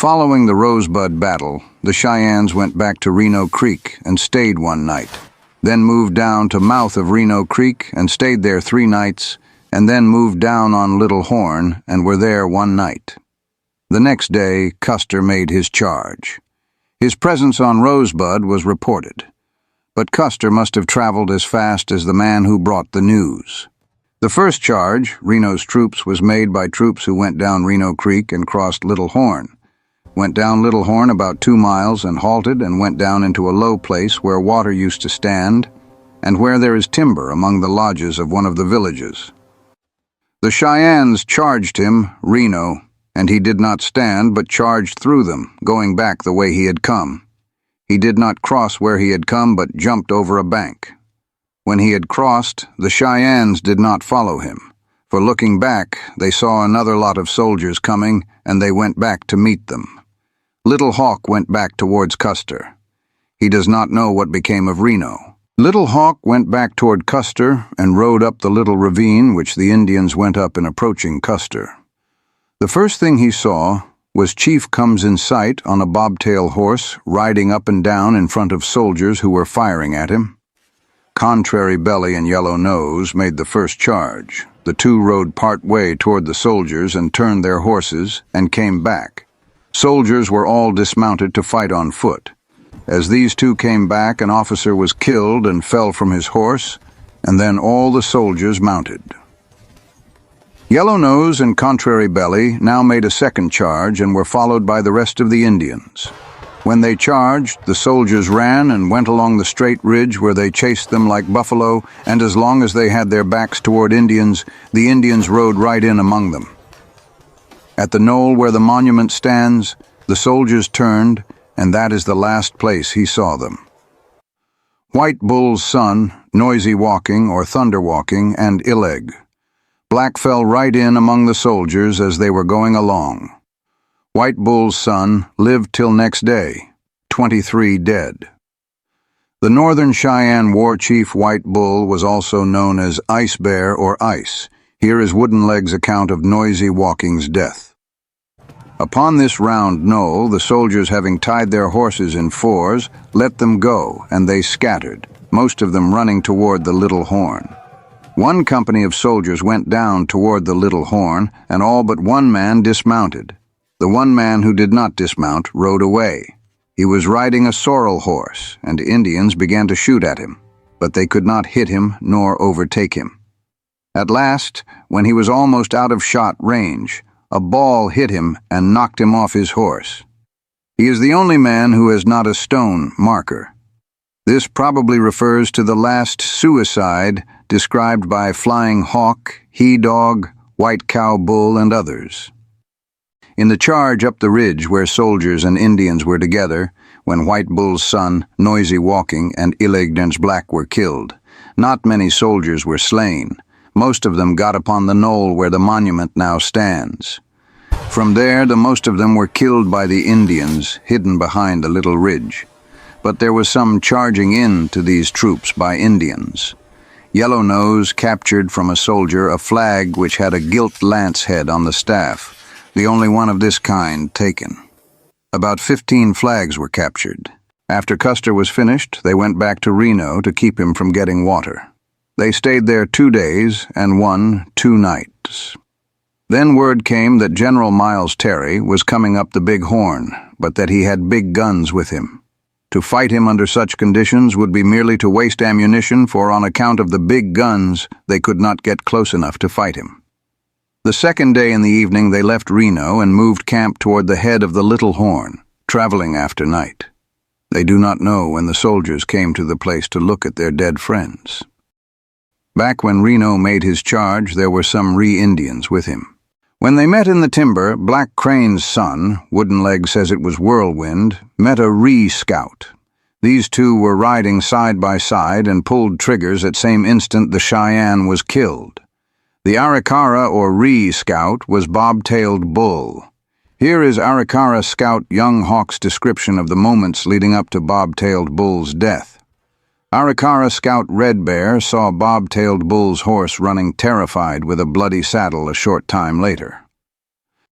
Following the Rosebud battle, the Cheyennes went back to Reno Creek and stayed one night, then moved down to mouth of Reno Creek and stayed there 3 nights, and then moved down on Little Horn and were there 1 night. The next day, Custer made his charge. His presence on Rosebud was reported, but Custer must have traveled as fast as the man who brought the news. The first charge, Reno's troops, was made by troops who went down Reno Creek and crossed Little Horn. Went down Little Horn about 2 miles and halted and went down into a low place where water used to stand and where there is timber among the lodges of one of the villages. The Cheyennes charged him, Reno, and he did not stand but charged through them, going back the way he had come. He did not cross where he had come but jumped over a bank. When he had crossed, the Cheyennes did not follow him. For looking back, they saw another lot of soldiers coming, and they went back to meet them. Little Hawk went back towards Custer. He does not know what became of Reno. Little Hawk went back toward Custer and rode up the little ravine which the Indians went up in approaching Custer. The first thing he saw was Chief comes in sight on a bobtail horse, riding up and down in front of soldiers who were firing at him. Contrary Belly and Yellow Nose made the first charge. The 2 rode part way toward the soldiers and turned their horses and came back. Soldiers were all dismounted to fight on foot. As these 2 came back, an officer was killed and fell from his horse, and then all the soldiers mounted. Yellow Nose and Contrary Belly now made a second charge and were followed by the rest of the Indians. When they charged, the soldiers ran and went along the straight ridge where they chased them like buffalo, and as long as they had their backs toward Indians, the Indians rode right in among them. At the knoll where the monument stands, the soldiers turned, and that is the last place he saw them. White Bull's son, Noisy Walking or Thunder Walking, and Illeg. Black fell right in among the soldiers as they were going along. White Bull's son lived till next day, 23 dead. The Northern Cheyenne war chief White Bull was also known as Ice Bear or Ice. Here is Wooden Leg's account of Noisy Walking's death. Upon this round knoll, the soldiers, having tied their horses in 4s, let them go, and they scattered, most of them running toward the Little Horn. 1 company of soldiers went down toward the Little Horn, and all but 1 man dismounted. The 1 man who did not dismount rode away. He was riding a sorrel horse, and Indians began to shoot at him, but they could not hit him nor overtake him. At last, when he was almost out of shot range, a ball hit him and knocked him off his horse. He is the only man who has not a stone marker. This probably refers to the last suicide described by Flying Hawk, He-Dog, White Cow Bull, and others. In the charge up the ridge where soldiers and Indians were together, when White Bull's son, Noisy Walking, and Illegdens Black were killed, not many soldiers were slain. Most of them got upon the knoll where the monument now stands. From there, the most of them were killed by the Indians, hidden behind a little ridge. But there was some charging in to these troops by Indians. Yellow Nose captured from a soldier a flag which had a gilt lance head on the staff, the only one of this kind taken. About 15 flags were captured. After Custer was finished, they went back to Reno to keep him from getting water. They stayed there 2 days and won 2 nights. Then word came that General Miles Terry was coming up the Bighorn, but that he had big guns with him. To fight him under such conditions would be merely to waste ammunition, for on account of the big guns, they could not get close enough to fight him. The second day in the evening they left Reno and moved camp toward the head of the Little Horn, traveling after night. They do not know when the soldiers came to the place to look at their dead friends. Back when Reno made his charge, there were some Ree-Indians with him. When they met in the timber, Black Crane's son, Wooden Leg says it was Whirlwind, met a Ree scout. These 2 were riding side by side and pulled triggers at same instant the Cheyenne was killed. The Arikara or Ree scout was Bobtailed Bull. Here is Arikara scout Young Hawk's description of the moments leading up to Bobtailed Bull's death. Arikara scout Red Bear saw Bobtailed Bull's horse running terrified with a bloody saddle a short time later.